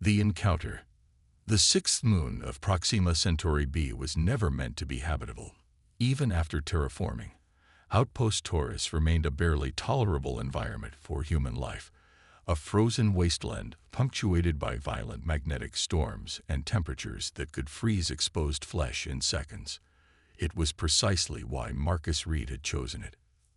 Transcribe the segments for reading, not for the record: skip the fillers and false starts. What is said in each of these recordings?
The encounter. The sixth moon of Proxima Centauri b was never meant to be habitable. Even after terraforming, Outpost Taurus remained a barely tolerable environment for human life, a frozen wasteland punctuated by violent magnetic storms and temperatures that could freeze exposed flesh in seconds. It was precisely why Marcus Reed had chosen it.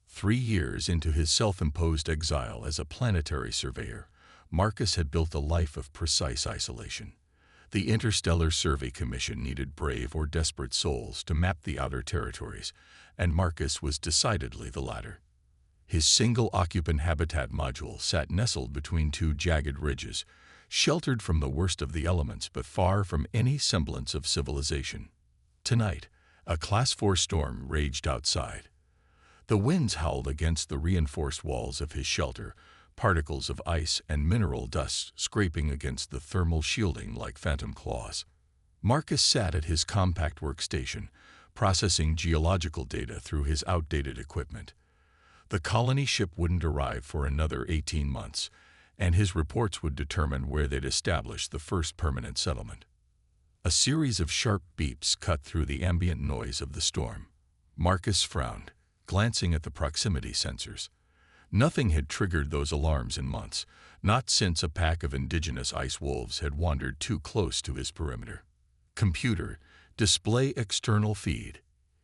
3 years into his self-imposed exile as a planetary surveyor, Marcus had built a life of precise isolation. The Interstellar Survey Commission needed brave or desperate souls to map the outer territories, and Marcus was decidedly the latter. His single-occupant habitat module sat nestled between 2 jagged ridges, sheltered from the worst of the elements but far from any semblance of civilization. Tonight, a Class 4 storm raged outside. The winds howled against the reinforced walls of his shelter, particles of ice and mineral dust scraping against the thermal shielding like phantom claws. Marcus sat at his compact workstation, processing geological data through his outdated equipment. The colony ship wouldn't arrive for another 18 months, and his reports would determine where they'd establish the first permanent settlement. A series of sharp beeps cut through the ambient noise of the storm. Marcus frowned, glancing at the proximity sensors. Nothing had triggered those alarms in months, not since a pack of indigenous ice wolves had wandered too close to his perimeter. "Computer, display external feed,"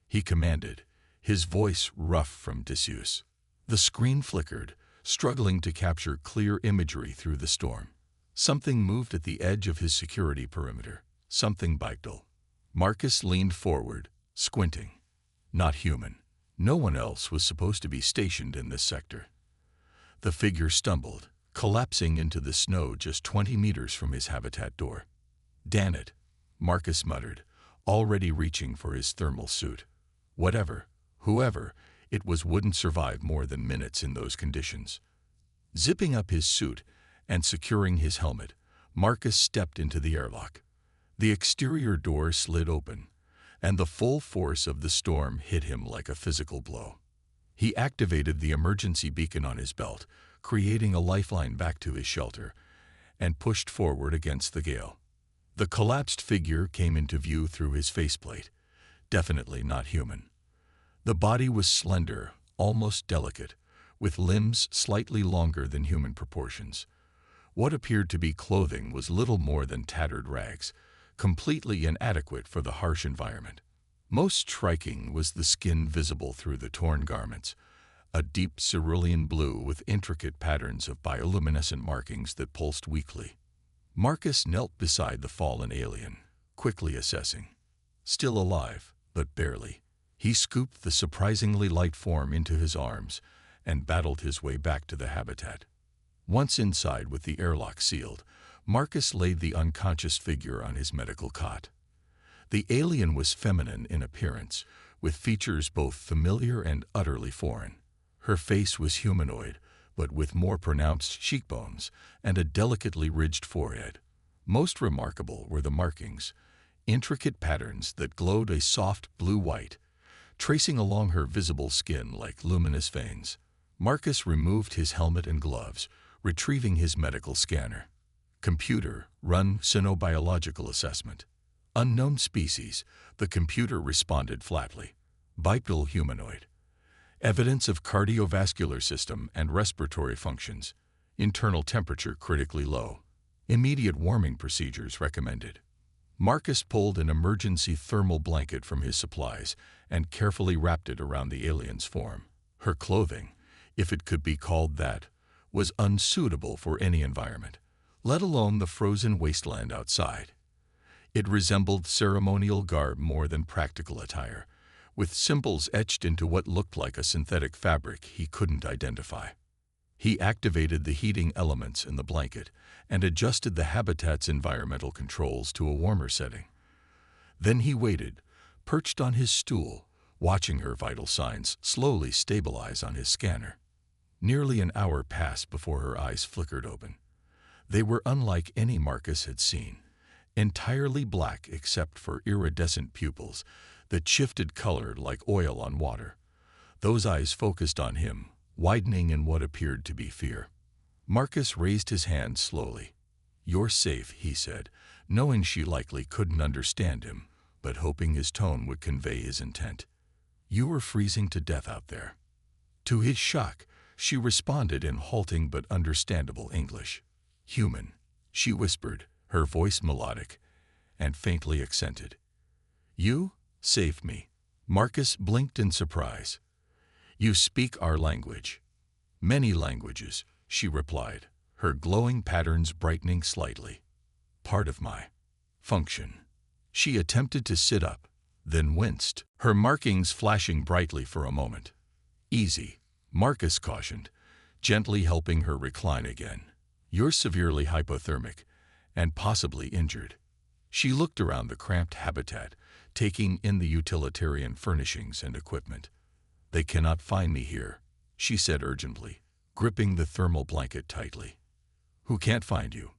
he commanded, his voice rough from disuse. The screen flickered, struggling to capture clear imagery through the storm. Something moved at the edge of his security perimeter, something bipedal. Marcus leaned forward, squinting. Not human. No one else was supposed to be stationed in this sector. The figure stumbled, collapsing into the snow just 20 meters from his habitat door. "Damn it," Marcus muttered, already reaching for his thermal suit. Whatever, whoever, it wouldn't survive more than minutes in those conditions. Zipping up his suit and securing his helmet, Marcus stepped into the airlock. The exterior door slid open, and the full force of the storm hit him like a physical blow. He activated the emergency beacon on his belt, creating a lifeline back to his shelter, and pushed forward against the gale. The collapsed figure came into view through his faceplate, definitely not human. The body was slender, almost delicate, with limbs slightly longer than human proportions. What appeared to be clothing was little more than tattered rags, completely inadequate for the harsh environment. Most striking was the skin visible through the torn garments, a deep cerulean blue with intricate patterns of bioluminescent markings that pulsed weakly. Marcus knelt beside the fallen alien, quickly assessing. Still alive, but barely. He scooped the surprisingly light form into his arms and battled his way back to the habitat. Once inside with the airlock sealed, Marcus laid the unconscious figure on his medical cot. The alien was feminine in appearance, with features both familiar and utterly foreign. Her face was humanoid, but with more pronounced cheekbones and a delicately ridged forehead. Most remarkable were the markings, intricate patterns that glowed a soft blue-white, tracing along her visible skin like luminous veins. Marcus removed his helmet and gloves, retrieving his medical scanner. "Computer, run cynobiological assessment." "Unknown species," the computer responded flatly. "Bipedal humanoid. Evidence of cardiovascular system and respiratory functions. Internal temperature critically low. Immediate warming procedures recommended." Marcus pulled an emergency thermal blanket from his supplies and carefully wrapped it around the alien's form. Her clothing, if it could be called that, was unsuitable for any environment, let alone the frozen wasteland outside. It resembled ceremonial garb more than practical attire, with symbols etched into what looked like a synthetic fabric he couldn't identify. He activated the heating elements in the blanket and adjusted the habitat's environmental controls to a warmer setting. Then he waited, perched on his stool, watching her vital signs slowly stabilize on his scanner. Nearly an hour passed before her eyes flickered open. They were unlike any Marcus had seen, entirely black except for iridescent pupils that shifted color like oil on water. Those eyes focused on him, widening in what appeared to be fear. Marcus raised his hand slowly. "You're safe," he said, knowing she likely couldn't understand him, but hoping his tone would convey his intent. "You were freezing to death out there." To his shock, she responded in halting but understandable English. "Human," she whispered, her voice melodic and faintly accented. "You saved me." Marcus blinked in surprise. "You speak our language." "Many languages," she replied, her glowing patterns brightening slightly. "Part of my function." She attempted to sit up, then winced, her markings flashing brightly for a moment. "Easy," Marcus cautioned, gently helping her recline again. "You're severely hypothermic and possibly injured." She looked around the cramped habitat, taking in the utilitarian furnishings and equipment. "They cannot find me here," she said urgently, gripping the thermal blanket tightly. "Who can't find you?"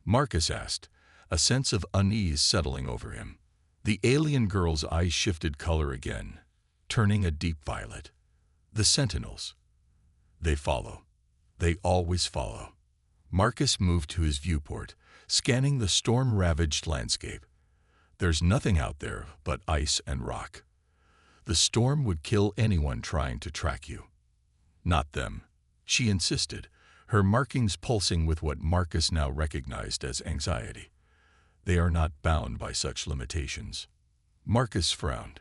Marcus asked, a sense of unease settling over him. The alien girl's eyes shifted color again, turning a deep violet. "The Sentinels. They follow. They always follow." Marcus moved to his viewport, scanning the storm-ravaged landscape. "There's nothing out there but ice and rock. The storm would kill anyone trying to track you." "Not them," she insisted, her markings pulsing with what Marcus now recognized as anxiety. "They are not bound by such limitations." Marcus frowned.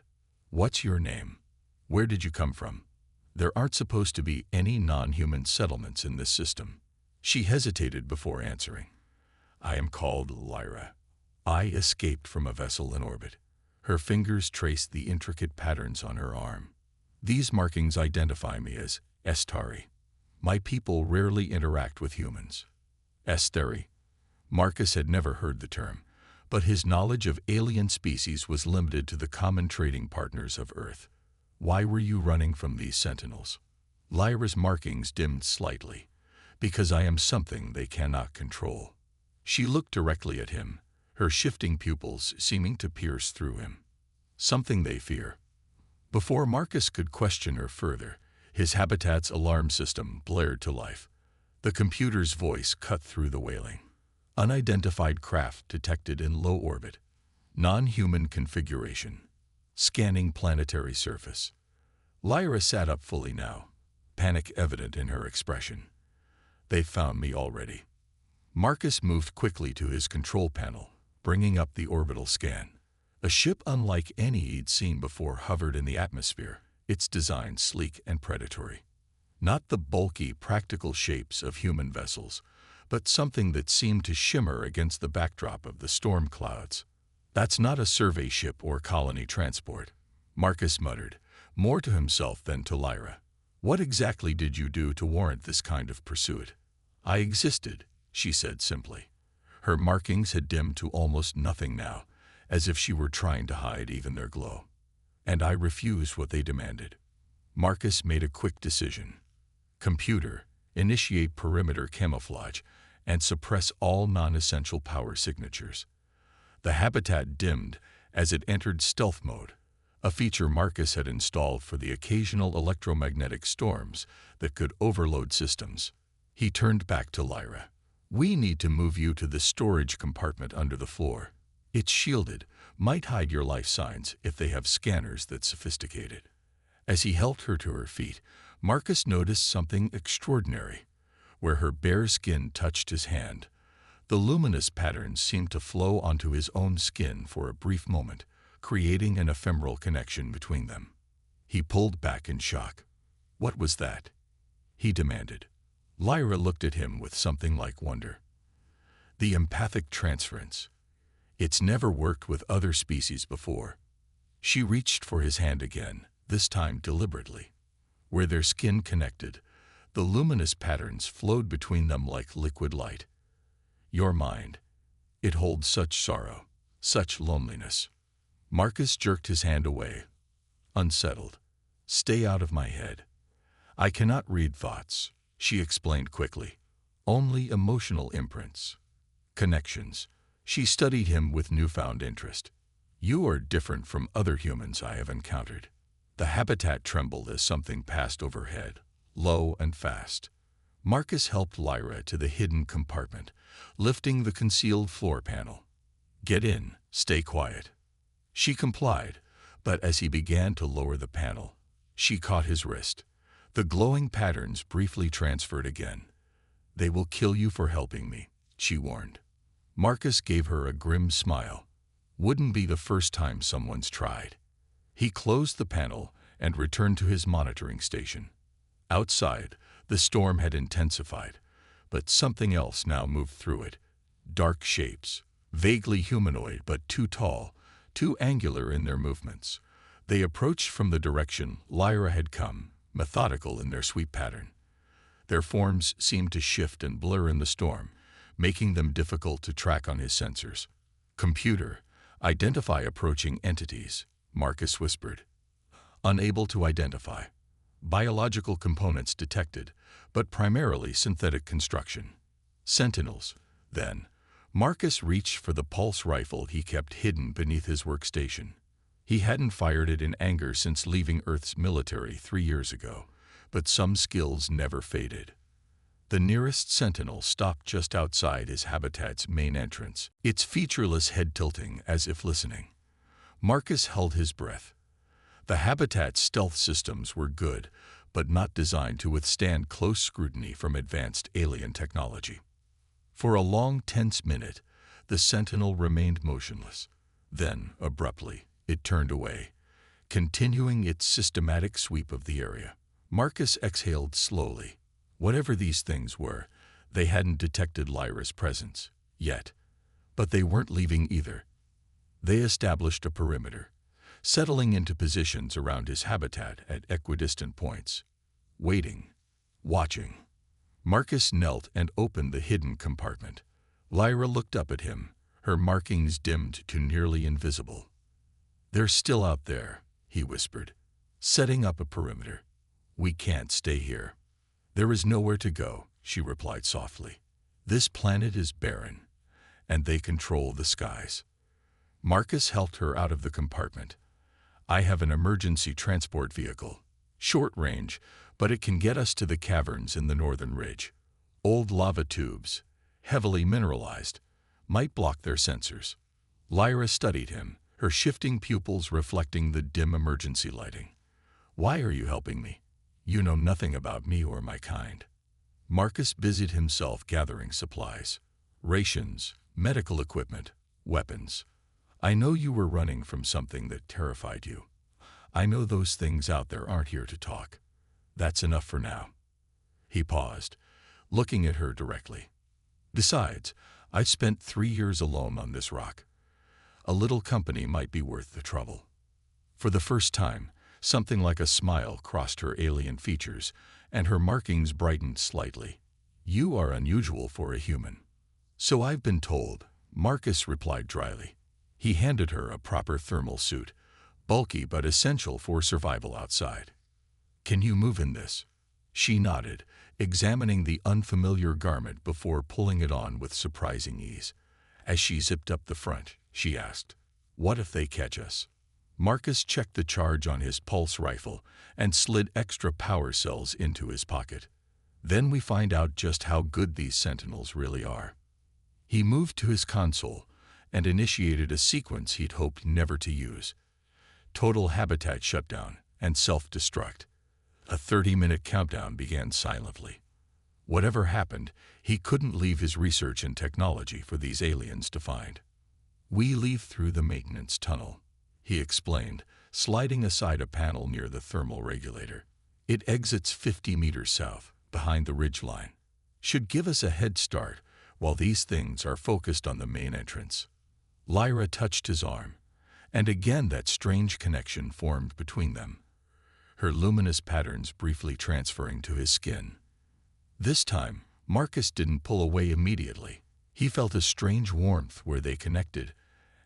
"What's your name? Where did you come from?" "There aren't supposed to be any non-human settlements in this system." She hesitated before answering. "I am called Lyra. I escaped from a vessel in orbit." Her fingers traced the intricate patterns on her arm. "These markings identify me as Estari. My people rarely interact with humans." Estari. Marcus had never heard the term, but his knowledge of alien species was limited to the common trading partners of Earth. "Why were you running from these sentinels?" Lyra's markings dimmed slightly. "Because I am something they cannot control." She looked directly at him, her shifting pupils seeming to pierce through him. "Something they fear." Before Marcus could question her further, his habitat's alarm system blared to life. The computer's voice cut through the wailing. "Unidentified craft detected in low orbit. Non-human configuration. Scanning planetary surface." Lyra sat up fully now, panic evident in her expression. "They've found me already." Marcus moved quickly to his control panel, bringing up the orbital scan. A ship unlike any he'd seen before hovered in the atmosphere, its design sleek and predatory. Not the bulky, practical shapes of human vessels, but something that seemed to shimmer against the backdrop of the storm clouds. "That's not a survey ship or colony transport," Marcus muttered, more to himself than to Lyra. "What exactly did you do to warrant this kind of pursuit?" "I existed," she said simply. Her markings had dimmed to almost nothing now, as if she were trying to hide even their glow. "And I refused what they demanded." Marcus made a quick decision. "Computer, initiate perimeter camouflage and suppress all non-essential power signatures." The habitat dimmed as it entered stealth mode, a feature Marcus had installed for the occasional electromagnetic storms that could overload systems. He turned back to Lyra. "We need to move you to the storage compartment under the floor. It's shielded, might hide your life signs if they have scanners that sophisticated." As he helped her to her feet, Marcus noticed something extraordinary. Where her bare skin touched his hand, the luminous patterns seemed to flow onto his own skin for a brief moment, creating an ephemeral connection between them. He pulled back in shock. "What was that?" he demanded. Lyra looked at him with something like wonder. "The empathic transference. It's never worked with other species before." She reached for his hand again, this time deliberately. Where their skin connected, the luminous patterns flowed between them like liquid light. "Your mind. It holds such sorrow, such loneliness." Marcus jerked his hand away, unsettled. "Stay out of my head." "I cannot read thoughts," she explained quickly. "Only emotional imprints. Connections." She studied him with newfound interest. "You are different from other humans I have encountered." The habitat trembled as something passed overhead, low and fast. Marcus helped Lyra to the hidden compartment, lifting the concealed floor panel. "Get in, stay quiet." She complied, but as he began to lower the panel, she caught his wrist. The glowing patterns briefly transferred again. "They will kill you for helping me," she warned. Marcus gave her a grim smile. Wouldn't be the first time someone's tried. He closed the panel and returned to his monitoring station. Outside, the storm had intensified, but something else now moved through it. Dark shapes, vaguely humanoid but too tall, too angular in their movements. They approached from the direction Lyra had come, methodical in their sweep pattern. Their forms seemed to shift and blur in the storm, making them difficult to track on his sensors. "Computer, identify approaching entities," Marcus whispered. Unable to identify. Biological components detected, but primarily synthetic construction. Sentinels, then. Marcus reached for the pulse rifle he kept hidden beneath his workstation. He hadn't fired it in anger since leaving Earth's military 3 years ago, but some skills never faded. The nearest sentinel stopped just outside his habitat's main entrance, its featureless head tilting as if listening. Marcus held his breath. The habitat's stealth systems were good, but not designed to withstand close scrutiny from advanced alien technology. For a long, tense minute, the sentinel remained motionless. Then, abruptly, it turned away, continuing its systematic sweep of the area. Marcus exhaled slowly. Whatever these things were, they hadn't detected Lyra's presence yet. But they weren't leaving either. They established a perimeter, settling into positions around his habitat at equidistant points. Waiting. Watching. Marcus knelt and opened the hidden compartment. Lyra looked up at him, her markings dimmed to nearly invisible. "They're still out there," he whispered, "setting up a perimeter. We can't stay here." "There is nowhere to go," she replied softly. "This planet is barren, and they control the skies." Marcus helped her out of the compartment. "I have an emergency transport vehicle. Short range, but it can get us to the caverns in the northern ridge. Old lava tubes, heavily mineralized, might block their sensors." Lyra studied him, her shifting pupils reflecting the dim emergency lighting. "Why are you helping me? You know nothing about me or my kind." Marcus busied himself gathering supplies. Rations, medical equipment, weapons. "I know you were running from something that terrified you. I know those things out there aren't here to talk. That's enough for now." He paused, looking at her directly. "Besides, I've spent 3 years alone on this rock. A little company might be worth the trouble." For the first time, something like a smile crossed her alien features, and her markings brightened slightly. "You are unusual for a human." "So I've been told," Marcus replied dryly. He handed her a proper thermal suit, bulky but essential for survival outside. "Can you move in this?" She nodded, examining the unfamiliar garment before pulling it on with surprising ease. As she zipped up the front, she asked, "What if they catch us?" Marcus checked the charge on his pulse rifle and slid extra power cells into his pocket. "Then we find out just how good these sentinels really are." He moved to his console and initiated a sequence he'd hoped never to use. Total habitat shutdown and self-destruct. A 30-minute countdown began silently. Whatever happened, he couldn't leave his research and technology for these aliens to find. "We leave through the maintenance tunnel," he explained, sliding aside a panel near the thermal regulator. "It exits 50 meters south, behind the ridgeline. Should give us a head start while these things are focused on the main entrance." Lyra touched his arm, and again that strange connection formed between them, her luminous patterns briefly transferring to his skin. This time, Marcus didn't pull away immediately. He felt a strange warmth where they connected,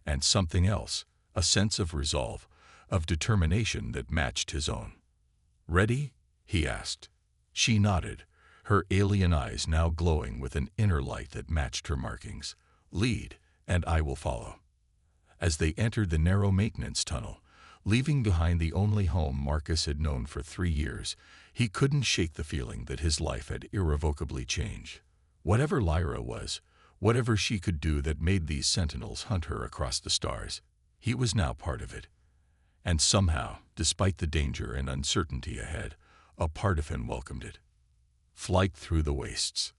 and something else, a sense of resolve, of determination that matched his own. "Ready?" he asked. She nodded, her alien eyes now glowing with an inner light that matched her markings. "Lead, and I will follow." As they entered the narrow maintenance tunnel, Leaving behind the only home Marcus had known for 3 years, he couldn't shake the feeling that his life had irrevocably changed. Whatever Lyra was, whatever she could do that made these sentinels hunt her across the stars, he was now part of it. And somehow, despite the danger and uncertainty ahead, a part of him welcomed it. Flight through the wastes.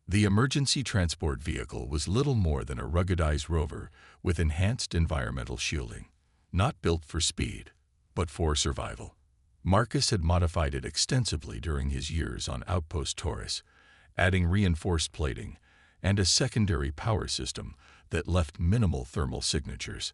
The emergency transport vehicle was little more than a ruggedized rover with enhanced environmental shielding, not built for speed, but for survival. Marcus had modified it extensively during his years on Outpost Taurus, adding reinforced plating and a secondary power system that left minimal thermal signatures.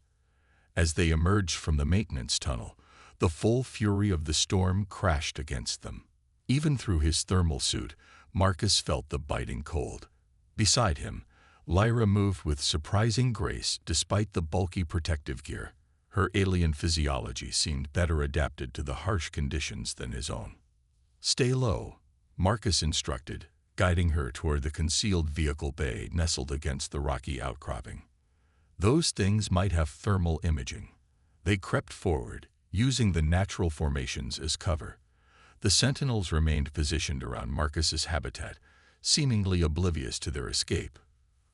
As they emerged from the maintenance tunnel, the full fury of the storm crashed against them. Even through his thermal suit, Marcus felt the biting cold. Beside him, Lyra moved with surprising grace despite the bulky protective gear. Her alien physiology seemed better adapted to the harsh conditions than his own. "Stay low," Marcus instructed, guiding her toward the concealed vehicle bay nestled against the rocky outcropping. Those things might have thermal imaging. They crept forward, using the natural formations as cover. The sentinels remained positioned around Marcus's habitat, seemingly oblivious to their escape.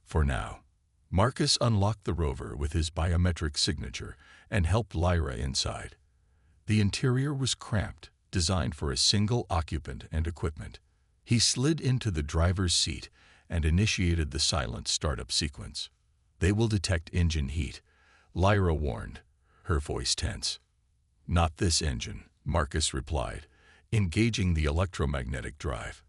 For now, Marcus unlocked the rover with his biometric signature and helped Lyra inside. The interior was cramped, designed for a single occupant and equipment. He slid into the driver's seat and initiated the silent startup sequence. "They will detect engine heat," Lyra warned, her voice tense. "Not this engine," Marcus replied, engaging the electromagnetic drive.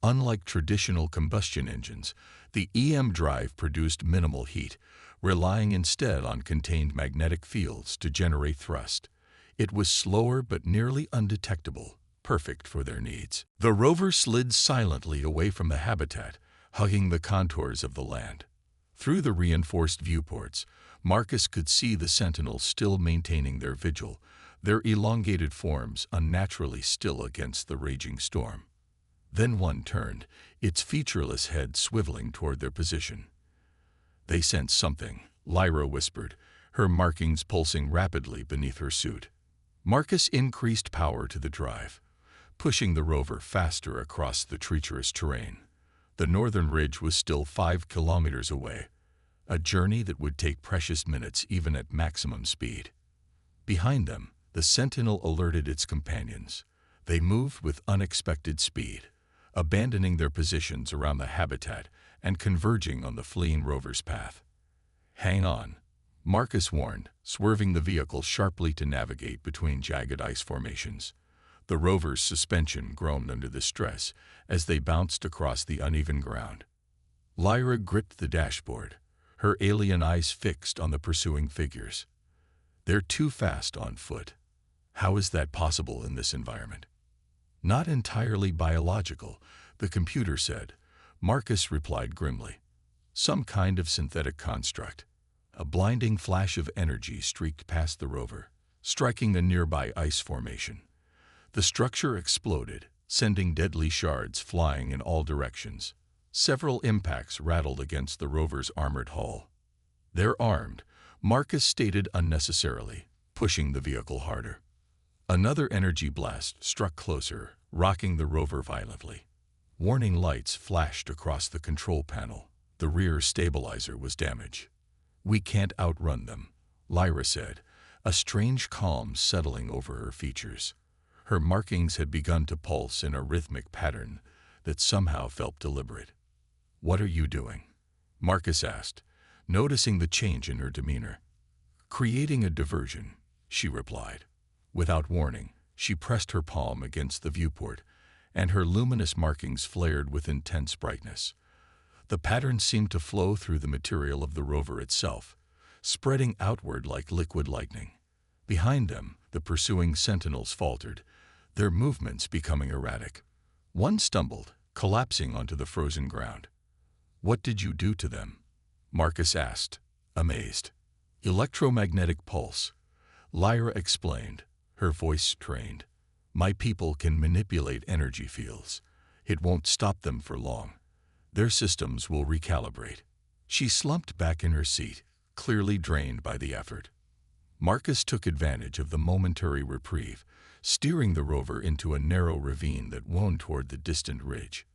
Unlike traditional combustion engines, the EM drive produced minimal heat, relying instead on contained magnetic fields to generate thrust. It was slower but nearly undetectable, perfect for their needs. The rover slid silently away from the habitat, hugging the contours of the land. Through the reinforced viewports, Marcus could see the sentinels still maintaining their vigil, their elongated forms unnaturally still against the raging storm. Then one turned, its featureless head swiveling toward their position. "They sense something," Lyra whispered, her markings pulsing rapidly beneath her suit. Marcus increased power to the drive, pushing the rover faster across the treacherous terrain. The northern ridge was still 5 kilometers away, a journey that would take precious minutes even at maximum speed. Behind them, the sentinel alerted its companions. They moved with unexpected speed, abandoning their positions around the habitat and converging on the fleeing rover's path. "Hang on," Marcus warned, swerving the vehicle sharply to navigate between jagged ice formations. The rover's suspension groaned under the stress as they bounced across the uneven ground. Lyra gripped the dashboard, her alien eyes fixed on the pursuing figures. "They're too fast on foot. How is that possible in this environment?" "Not entirely biological," the computer said. Marcus replied grimly. "Some kind of synthetic construct." A blinding flash of energy streaked past the rover, striking a nearby ice formation. The structure exploded, sending deadly shards flying in all directions. Several impacts rattled against the rover's armored hull. "They're armed," Marcus stated unnecessarily, pushing the vehicle harder. Another energy blast struck closer, rocking the rover violently. Warning lights flashed across the control panel. The rear stabilizer was damaged. "We can't outrun them," Lyra said, a strange calm settling over her features. Her markings had begun to pulse in a rhythmic pattern that somehow felt deliberate. "What are you doing?" Marcus asked, noticing the change in her demeanor. "Creating a diversion," she replied. Without warning, she pressed her palm against the viewport, and her luminous markings flared with intense brightness. The pattern seemed to flow through the material of the rover itself, spreading outward like liquid lightning. Behind them, the pursuing sentinels faltered, their movements becoming erratic. One stumbled, collapsing onto the frozen ground. "What did you do to them?" Marcus asked, amazed. "Electromagnetic pulse," Lyra explained, her voice strained. "My people can manipulate energy fields. It won't stop them for long. Their systems will recalibrate." She slumped back in her seat, clearly drained by the effort. Marcus took advantage of the momentary reprieve, steering the rover into a narrow ravine that wound toward the distant ridge.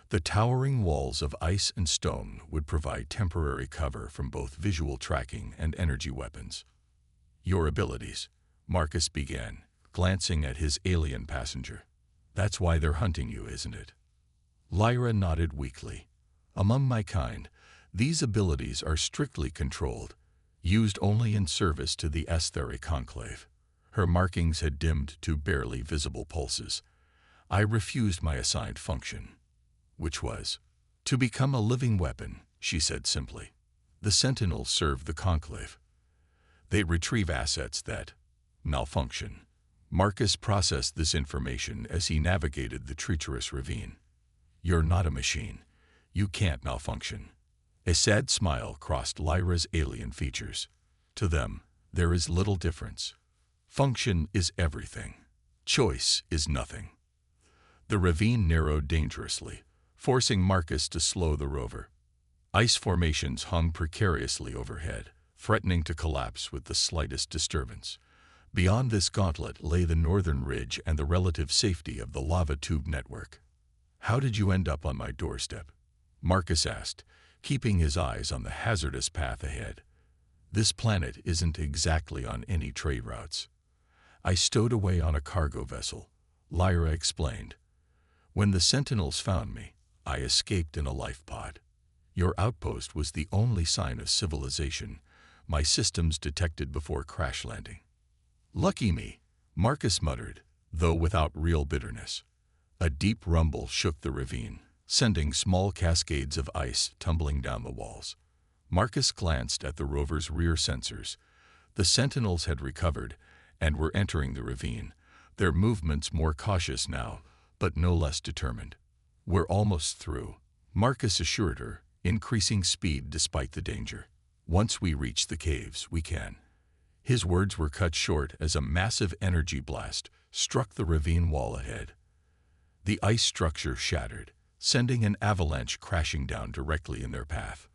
The towering walls of ice and stone would provide temporary cover from both visual tracking and energy weapons. "Your abilities," Marcus began, glancing at his alien passenger. "That's why they're hunting you, isn't it?" Lyra nodded weakly. "Among my kind, these abilities are strictly controlled, used only in service to the Aetheri Conclave." Her markings had dimmed to barely visible pulses. "I refused my assigned function." "Which was?" "To become a living weapon," she said simply. "The Sentinels serve the Conclave. They retrieve assets that malfunction." Marcus processed this information as he navigated the treacherous ravine. "You're not a machine. You can't malfunction." A sad smile crossed Lyra's alien features. "To them, there is little difference. Function is everything. Choice is nothing." The ravine narrowed dangerously, forcing Marcus to slow the rover. Ice formations hung precariously overhead, threatening to collapse with the slightest disturbance. Beyond this gauntlet lay the northern ridge and the relative safety of the lava tube network. "How did you end up on my doorstep?" Marcus asked, keeping his eyes on the hazardous path ahead. "This planet isn't exactly on any trade routes." "I stowed away on a cargo vessel," Lyra explained. "When the Sentinels found me, I escaped in a life pod. Your outpost was the only sign of civilization my systems detected before crash landing." "Lucky me," Marcus muttered, though without real bitterness. A deep rumble shook the ravine, sending small cascades of ice tumbling down the walls. Marcus glanced at the rover's rear sensors. The Sentinels had recovered and were entering the ravine, their movements more cautious now, but no less determined. "We're almost through," Marcus assured her, increasing speed despite the danger. "Once we reach the caves, we can." His words were cut short as a massive energy blast struck the ravine wall ahead. The ice structure shattered, sending an avalanche crashing down directly in their path.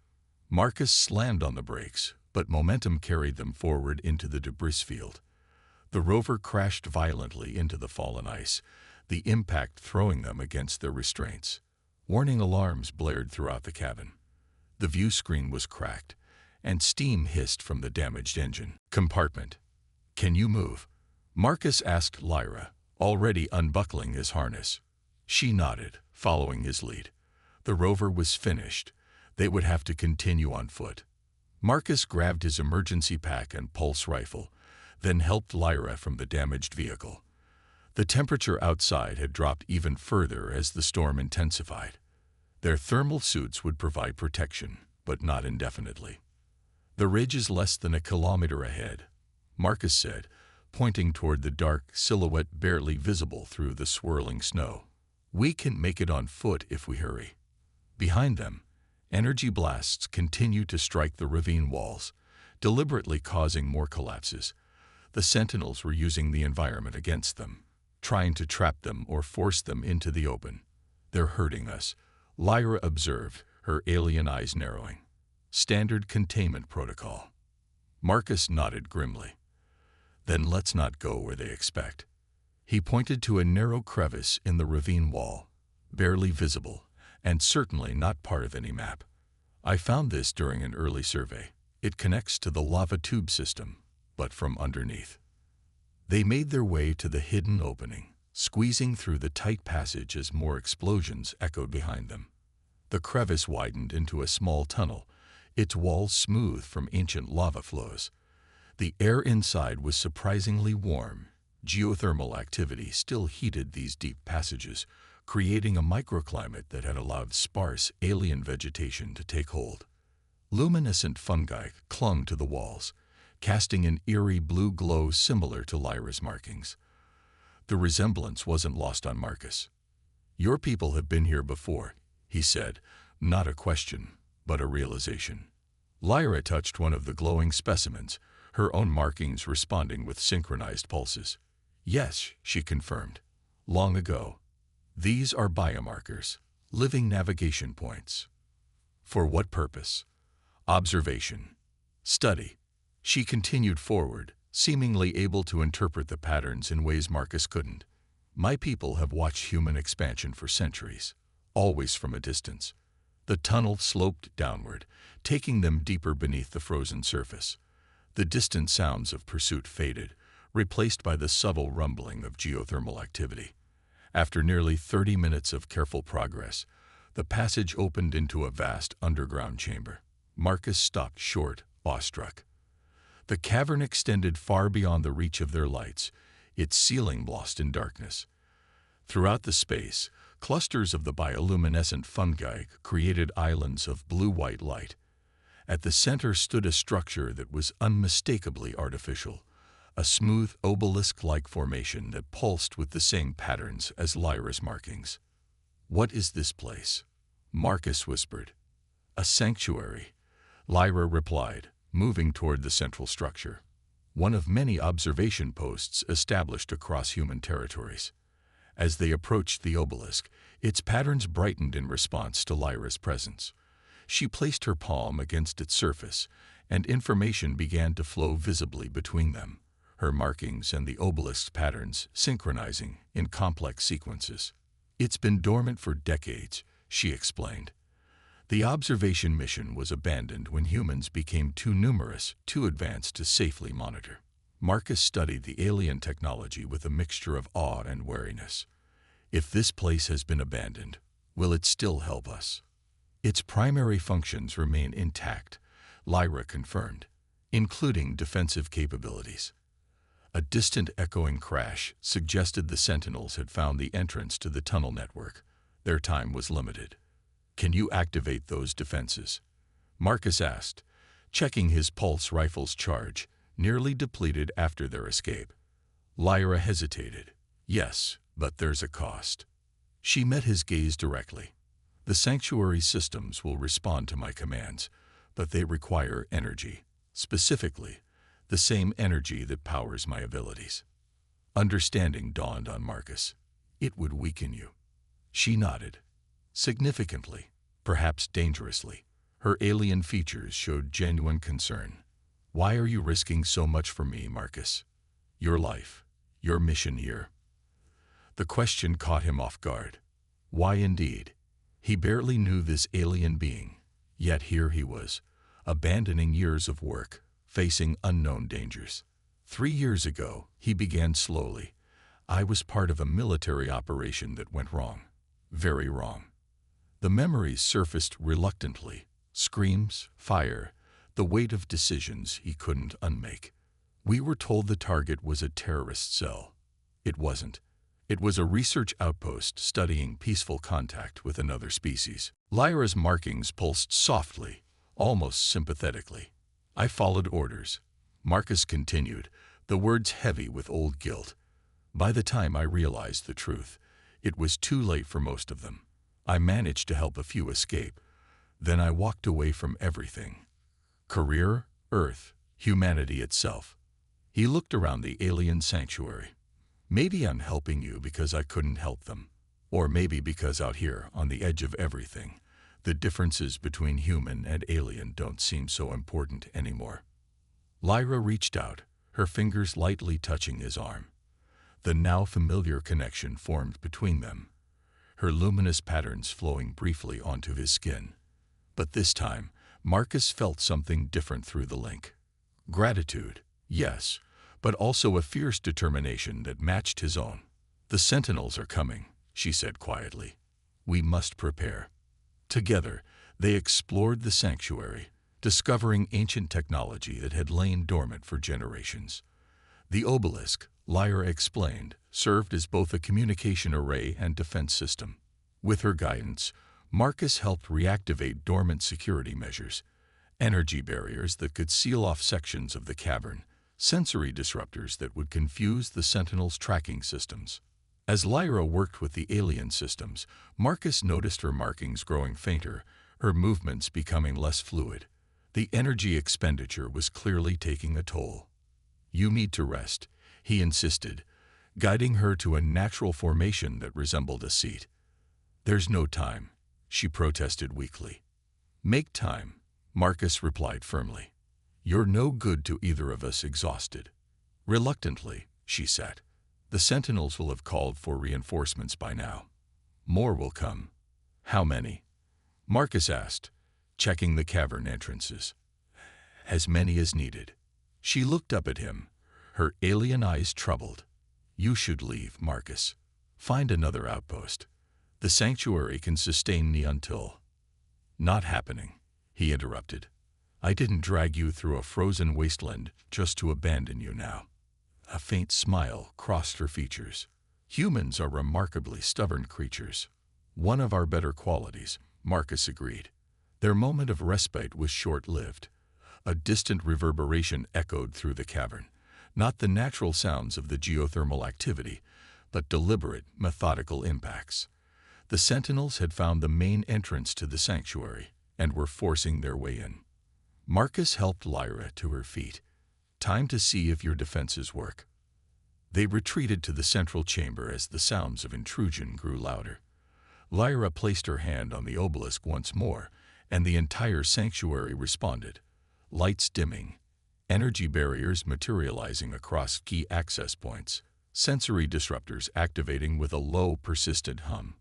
Marcus slammed on the brakes, but momentum carried them forward into the debris field. The rover crashed violently into the fallen ice, the impact throwing them against their restraints. Warning alarms blared throughout the cabin. The view screen was cracked, and steam hissed from the damaged engine compartment. "Can you move?" Marcus asked Lyra, already unbuckling his harness. She nodded, following his lead. The rover was finished. They would have to continue on foot. Marcus grabbed his emergency pack and pulse rifle, then helped Lyra from the damaged vehicle. The temperature outside had dropped even further as the storm intensified. Their thermal suits would provide protection, but not indefinitely. "The ridge is less than a kilometer ahead," Marcus said, pointing toward the dark silhouette barely visible through the swirling snow. "We can make it on foot if we hurry." Behind them, energy blasts continued to strike the ravine walls, deliberately causing more collapses. The Sentinels were using the environment against them, trying to trap them or force them into the open. "They're hurting us," Lyra observed, her alien eyes narrowing. "Standard containment protocol." Marcus nodded grimly. "Then let's not go where they expect." He pointed to a narrow crevice in the ravine wall, barely visible, and certainly not part of any map. "I found this during an early survey. It connects to the lava tube system, but from underneath." They made their way to the hidden opening, squeezing through the tight passage as more explosions echoed behind them. The crevice widened into a small tunnel, its walls smooth from ancient lava flows. The air inside was surprisingly warm. Geothermal activity still heated these deep passages, creating a microclimate that had allowed sparse alien vegetation to take hold. Luminescent fungi clung to the walls, casting an eerie blue glow similar to Lyra's markings. The resemblance wasn't lost on Marcus. "Your people have been here before," he said, not a question, but a realization. Lyra touched one of the glowing specimens, her own markings responding with synchronized pulses. "Yes," she confirmed. "Long ago. These are biomarkers, living navigation points." "For what purpose?" "Observation. Study." She continued forward, seemingly able to interpret the patterns in ways Marcus couldn't. My people have watched human expansion for centuries, always from a distance. The tunnel sloped downward, taking them deeper beneath the frozen surface. The distant sounds of pursuit faded, replaced by the subtle rumbling of geothermal activity. After nearly 30 minutes of careful progress, the passage opened into a vast underground chamber. Marcus stopped short, awestruck. The cavern extended far beyond the reach of their lights, its ceiling lost in darkness. Throughout the space, clusters of the bioluminescent fungi created islands of blue-white light. At the center stood a structure that was unmistakably artificial, a smooth obelisk-like formation that pulsed with the same patterns as Lyra's markings. "What is this place?" Marcus whispered. "A sanctuary," Lyra replied, moving toward the central structure, one of many observation posts established across human territories. As they approached the obelisk, its patterns brightened in response to Lyra's presence. She placed her palm against its surface, and information began to flow visibly between them, her markings and the obelisk's patterns synchronizing in complex sequences. "It's been dormant for decades," she explained. "The observation mission was abandoned when humans became too numerous, too advanced to safely monitor." Marcus studied the alien technology with a mixture of awe and wariness. "If this place has been abandoned, will it still help us?" "Its primary functions remain intact," Lyra confirmed, "including defensive capabilities." A distant echoing crash suggested the Sentinels had found the entrance to the tunnel network. Their time was limited. "Can you activate those defenses?" Marcus asked, checking his pulse rifle's charge, nearly depleted after their escape. Lyra hesitated. "Yes, but there's a cost." She met his gaze directly. "The sanctuary systems will respond to my commands, but they require energy. Specifically, the same energy that powers my abilities." Understanding dawned on Marcus. "It would weaken you." She nodded. Significantly, perhaps dangerously. Her alien features showed genuine concern. "Why are you risking so much for me, Marcus? Your life, your mission here." The question caught him off guard. Why indeed? He barely knew this alien being, yet here he was, abandoning years of work, facing unknown dangers. 3 years ago, he began slowly. "I was part of a military operation that went wrong. Very wrong." The memories surfaced reluctantly. Screams, fire, the weight of decisions he couldn't unmake. "We were told the target was a terrorist cell." It wasn't. It was a research outpost studying peaceful contact with another species. Lyra's markings pulsed softly, almost sympathetically. "I followed orders," Marcus continued, the words heavy with old guilt. "By the time I realized the truth, it was too late for most of them. I managed to help a few escape. Then I walked away from everything. Career, Earth, humanity itself." He looked around the alien sanctuary. "Maybe I'm helping you because I couldn't help them. Or maybe because out here, on the edge of everything, the differences between human and alien don't seem so important anymore." Lyra reached out, her fingers lightly touching his arm. The now familiar connection formed between them, her luminous patterns flowing briefly onto his skin. But this time, Marcus felt something different through the link. Gratitude, yes, but also a fierce determination that matched his own. "The Sentinels are coming," she said quietly. "We must prepare." Together, they explored the sanctuary, discovering ancient technology that had lain dormant for generations. The obelisk, Lyra explained, served as both a communication array and defense system. With her guidance, Marcus helped reactivate dormant security measures, energy barriers that could seal off sections of the cavern, sensory disruptors that would confuse the Sentinels' tracking systems. As Lyra worked with the alien systems, Marcus noticed her markings growing fainter, her movements becoming less fluid. The energy expenditure was clearly taking a toll. "You need to rest," he insisted, guiding her to a natural formation that resembled a seat. "There's no time," she protested weakly. "Make time," Marcus replied firmly. "You're no good to either of us," exhausted. Reluctantly, she said, "The Sentinels will have called for reinforcements by now. More will come." "How many?" Marcus asked, checking the cavern entrances. "As many as needed." She looked up at him, her alien eyes troubled. "You should leave, Marcus. Find another outpost. The sanctuary can sustain me until—" "Not happening," he interrupted. "I didn't drag you through a frozen wasteland just to abandon you now." A faint smile crossed her features. "Humans are remarkably stubborn creatures." "One of our better qualities," Marcus agreed. Their moment of respite was short-lived. A distant reverberation echoed through the cavern, not the natural sounds of the geothermal activity, but deliberate, methodical impacts. The Sentinels had found the main entrance to the sanctuary and were forcing their way in. Marcus helped Lyra to her feet. "Time to see if your defenses work." They retreated to the central chamber as the sounds of intrusion grew louder. Lyra placed her hand on the obelisk once more, and the entire sanctuary responded. Lights dimming, energy barriers materializing across key access points, sensory disruptors activating with a low, persistent hum.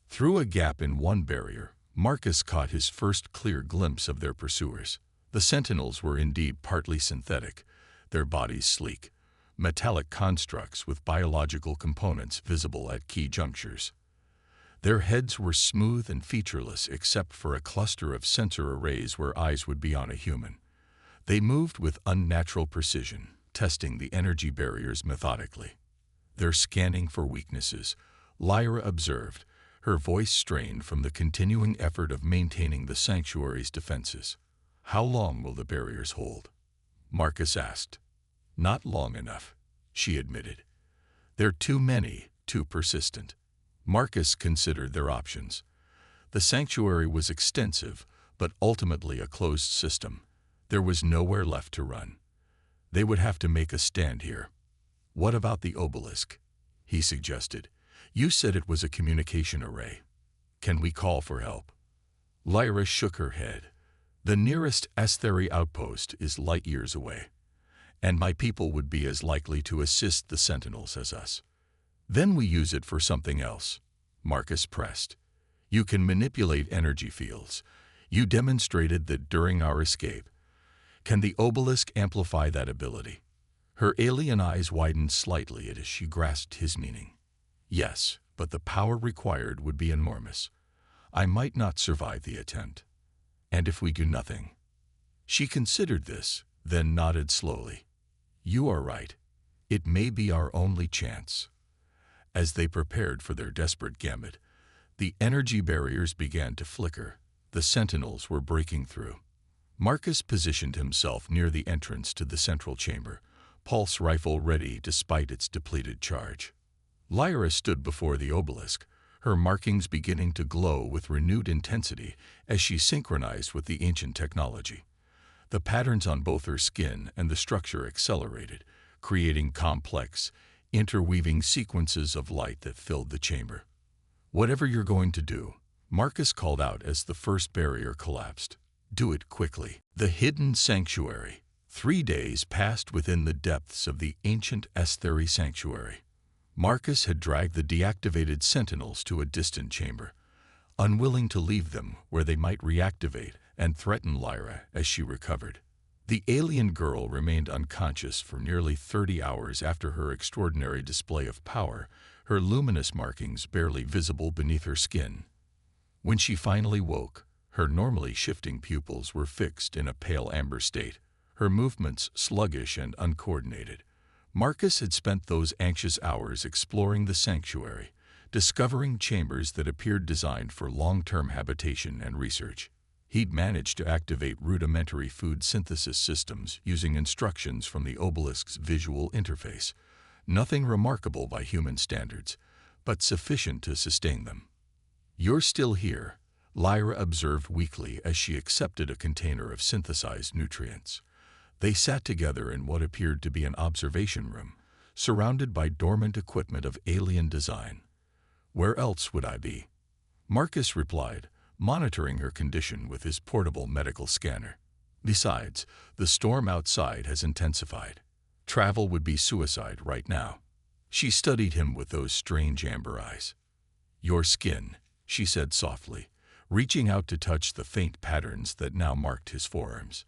Through a gap in one barrier, Marcus caught his first clear glimpse of their pursuers. The Sentinels were indeed partly synthetic, their bodies sleek, metallic constructs with biological components visible at key junctures. Their heads were smooth and featureless except for a cluster of sensor arrays where eyes would be on a human. They moved with unnatural precision, testing the energy barriers methodically. "They're scanning for weaknesses," Lyra observed, her voice strained from the continuing effort of maintaining the sanctuary's defenses. "How long will the barriers hold?" Marcus asked. "Not long enough," she admitted. "They're too many, too persistent." Marcus considered their options. The sanctuary was extensive, but ultimately a closed system. There was nowhere left to run. They would have to make a stand here. "What about the obelisk?" he suggested. "You said it was a communication array. Can we call for help?" Lyra shook her head. "The nearest Astheri outpost is light years away, and my people would be as likely to assist the Sentinels as us." "Then we use it for something else," Marcus pressed. "You can manipulate energy fields. You demonstrated that during our escape. Can the obelisk amplify that ability?" Her alien eyes widened slightly as she grasped his meaning. "Yes, but the power required would be enormous. I might not survive the attempt. And if we do nothing?" She considered this, then nodded slowly. "You are right. It may be our only chance." As they prepared for their desperate gambit, the energy barriers began to flicker. The Sentinels were breaking through. Marcus positioned himself near the entrance to the central chamber, pulse rifle ready despite its depleted charge. Lyra stood before the obelisk, her markings beginning to glow with renewed intensity as she synchronized with the ancient technology. The patterns on both her skin and the structure accelerated, creating complex, interweaving sequences of light that filled the chamber. "Whatever you're going to do," Marcus called out as the first barrier collapsed, "do it quickly." The hidden sanctuary. 3 days passed within the depths of the ancient Astheri sanctuary. Marcus had dragged the deactivated Sentinels to a distant chamber, unwilling to leave them where they might reactivate and threaten Lyra as she recovered. The alien girl remained unconscious for nearly 30 hours after her extraordinary display of power, her luminous markings barely visible beneath her skin. When she finally woke, her normally shifting pupils were fixed in a pale amber state, her movements sluggish and uncoordinated. Marcus had spent those anxious hours exploring the sanctuary, discovering chambers that appeared designed for long-term habitation and research. He'd managed to activate rudimentary food synthesis systems using instructions from the obelisk's visual interface. Nothing remarkable by human standards, but sufficient to sustain them. "You're still here," Lyra observed weakly as she accepted a container of synthesized nutrients. They sat together in what appeared to be an observation room, surrounded by dormant equipment of alien design. "Where else would I be?" Marcus replied, monitoring her condition with his portable medical scanner. Besides, the storm outside has intensified. Travel would be suicide right now. She studied him with those strange amber eyes. "Your skin," she said softly, reaching out to touch the faint patterns that now marked his forearms.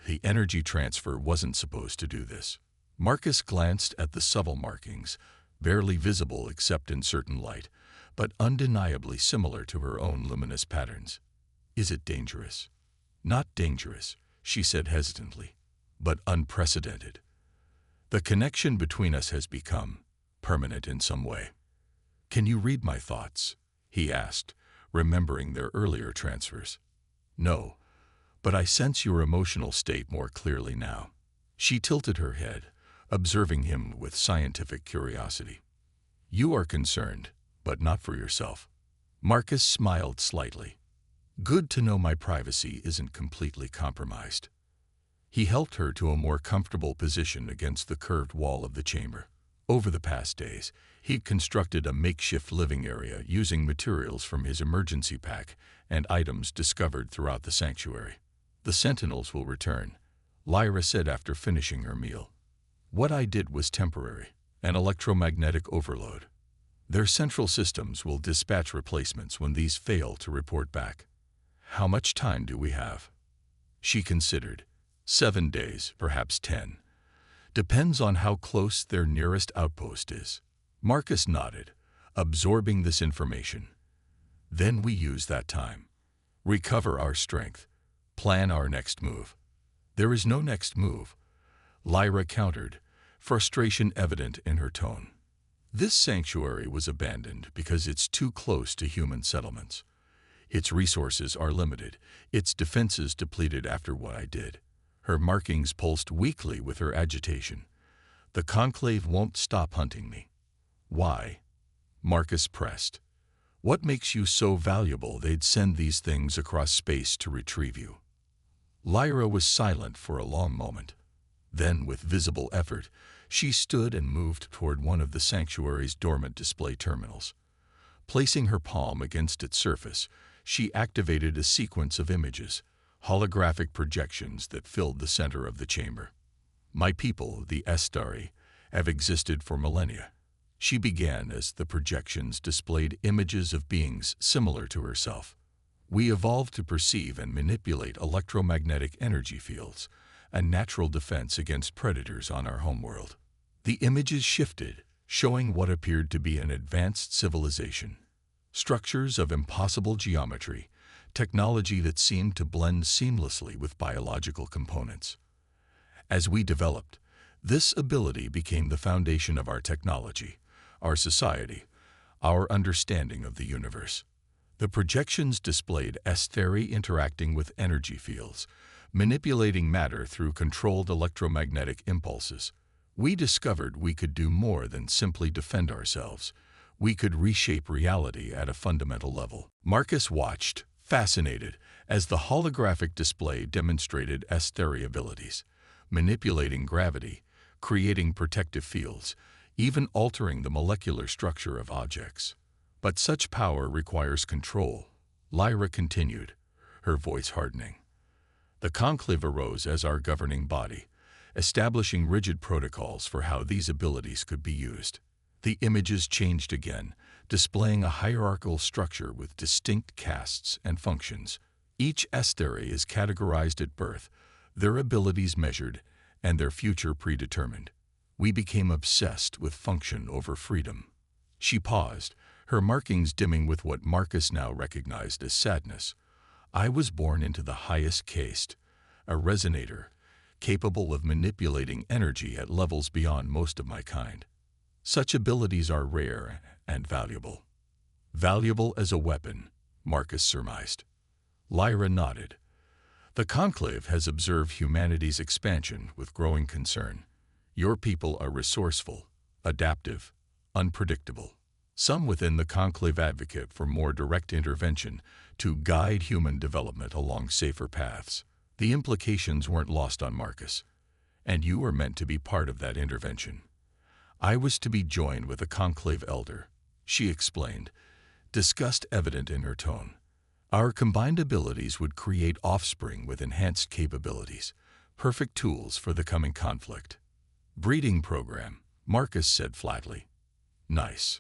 The energy transfer wasn't supposed to do this. Marcus glanced at the subtle markings, barely visible except in certain light, but undeniably similar to her own luminous patterns. "Is it dangerous?" "Not dangerous," she said hesitantly, "but unprecedented. The connection between us has become permanent in some way." "Can you read my thoughts?" he asked, remembering their earlier transfers. "No, but I sense your emotional state more clearly now." She tilted her head, observing him with scientific curiosity. "You are concerned, but not for yourself." Marcus smiled slightly. "Good to know my privacy isn't completely compromised." He helped her to a more comfortable position against the curved wall of the chamber. Over the past days, he'd constructed a makeshift living area using materials from his emergency pack and items discovered throughout the sanctuary. "The Sentinels will return," Lyra said after finishing her meal. "What I did was temporary, an electromagnetic overload. Their central systems will dispatch replacements when these fail to report back." "How much time do we have?" She considered. 7 days, perhaps 10. Depends on how close their nearest outpost is. Marcus nodded, absorbing this information. "Then we use that time. Recover our strength. Plan our next move." "There is no next move," Lyra countered, frustration evident in her tone. "This sanctuary was abandoned because it's too close to human settlements. Its resources are limited, its defenses depleted after what I did." Her markings pulsed weakly with her agitation. "The Conclave won't stop hunting me." "Why?" Marcus pressed. "What makes you so valuable they'd send these things across space to retrieve you?" Lyra was silent for a long moment. Then, with visible effort, she stood and moved toward one of the sanctuary's dormant display terminals. Placing her palm against its surface, she activated a sequence of images, holographic projections that filled the center of the chamber. "My people, the Estari, have existed for millennia." She began as the projections displayed images of beings similar to herself. "We evolved to perceive and manipulate electromagnetic energy fields, a natural defense against predators on our homeworld." The images shifted, showing what appeared to be an advanced civilization. Structures of impossible geometry, technology that seemed to blend seamlessly with biological components. As we developed, this ability became the foundation of our technology, our society, our understanding of the universe. The projections displayed Estari interacting with energy fields, manipulating matter through controlled electromagnetic impulses. We discovered we could do more than simply defend ourselves. We could reshape reality at a fundamental level. Marcus watched, fascinated, as the holographic display demonstrated Estari abilities, manipulating gravity, creating protective fields, even altering the molecular structure of objects. "But such power requires control," Lyra continued, her voice hardening. "The Conclave arose as our governing body, establishing rigid protocols for how these abilities could be used." The images changed again, displaying a hierarchical structure with distinct castes and functions. Each Estari is categorized at birth, their abilities measured, and their future predetermined. We became obsessed with function over freedom. She paused, her markings dimming with what Marcus now recognized as sadness. "I was born into the highest caste, a resonator, capable of manipulating energy at levels beyond most of my kind. Such abilities are rare and valuable." "Valuable as a weapon," Marcus surmised. Lyra nodded. "The Conclave has observed humanity's expansion with growing concern. Your people are resourceful, adaptive, unpredictable. Some within the Conclave advocate for more direct intervention to guide human development along safer paths." The implications weren't lost on Marcus. "And you were meant to be part of that intervention." "I was to be joined with a Conclave elder," she explained, disgust evident in her tone. Our combined abilities would create offspring with enhanced capabilities, perfect tools for the coming conflict. Breeding program, Marcus said flatly. Nice.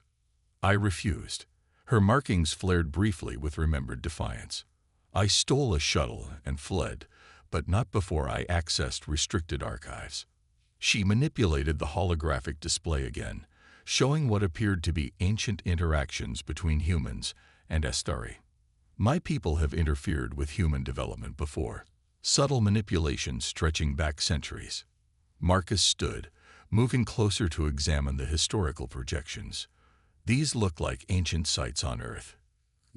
I refused. Her markings flared briefly with remembered defiance. I stole a shuttle and fled, but not before I accessed restricted archives. She manipulated the holographic display again, showing what appeared to be ancient interactions between humans and Astari. My people have interfered with human development before, subtle manipulations stretching back centuries. Marcus stood, moving closer to examine the historical projections. These look like ancient sites on Earth.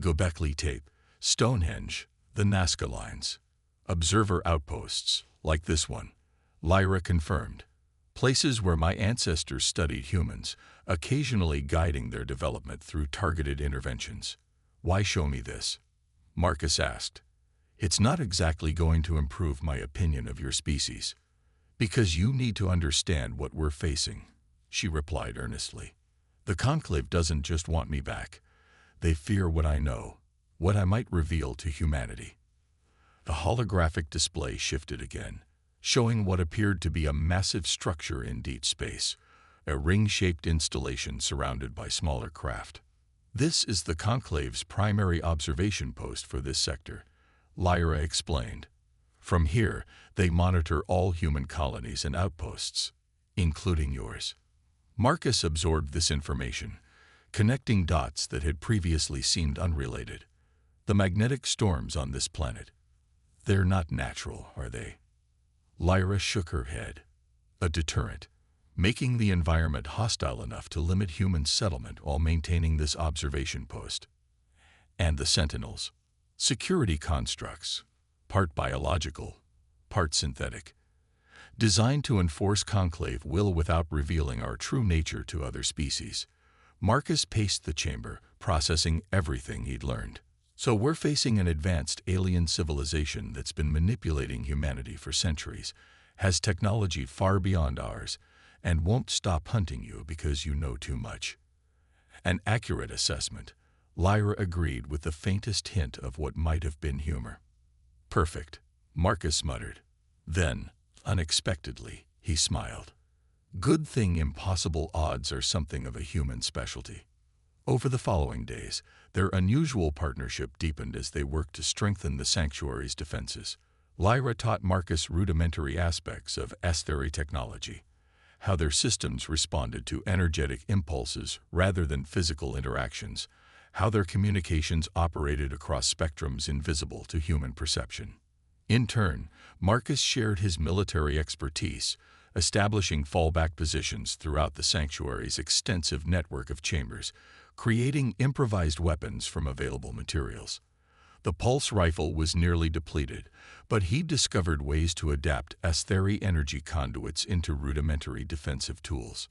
Göbekli Tepe, Stonehenge, the Nazca Lines. Observer outposts, like this one. Lyra confirmed. Places where my ancestors studied humans, occasionally guiding their development through targeted interventions. Why show me this? Marcus asked. It's not exactly going to improve my opinion of your species. Because you need to understand what we're facing, she replied earnestly. The Conclave doesn't just want me back. They fear what I know, what I might reveal to humanity. The holographic display shifted again, showing what appeared to be a massive structure in deep space, a ring-shaped installation surrounded by smaller craft. This is the Conclave's primary observation post for this sector, Lyra explained. From here, they monitor all human colonies and outposts, including yours. Marcus absorbed this information, connecting dots that had previously seemed unrelated. The magnetic storms on this planet. They're not natural, are they? Lyra shook her head. A deterrent, making the environment hostile enough to limit human settlement while maintaining this observation post. And the Sentinels. Security constructs, part biological, part synthetic. Designed to enforce Conclave will without revealing our true nature to other species. Marcus paced the chamber, processing everything he'd learned. So we're facing an advanced alien civilization that's been manipulating humanity for centuries, has technology far beyond ours, and won't stop hunting you because you know too much. An accurate assessment. Lyra agreed with the faintest hint of what might have been humor. Perfect, Marcus muttered. Then, unexpectedly, he smiled. Good thing impossible odds are something of a human specialty. Over the following days, their unusual partnership deepened as they worked to strengthen the sanctuary's defenses. Lyra taught Marcus rudimentary aspects of Astari technology, how their systems responded to energetic impulses rather than physical interactions, how their communications operated across spectrums invisible to human perception. In turn, Marcus shared his military expertise, establishing fallback positions throughout the sanctuary's extensive network of chambers, creating improvised weapons from available materials. The pulse rifle was nearly depleted, but he discovered ways to adapt Astari energy conduits into rudimentary defensive tools.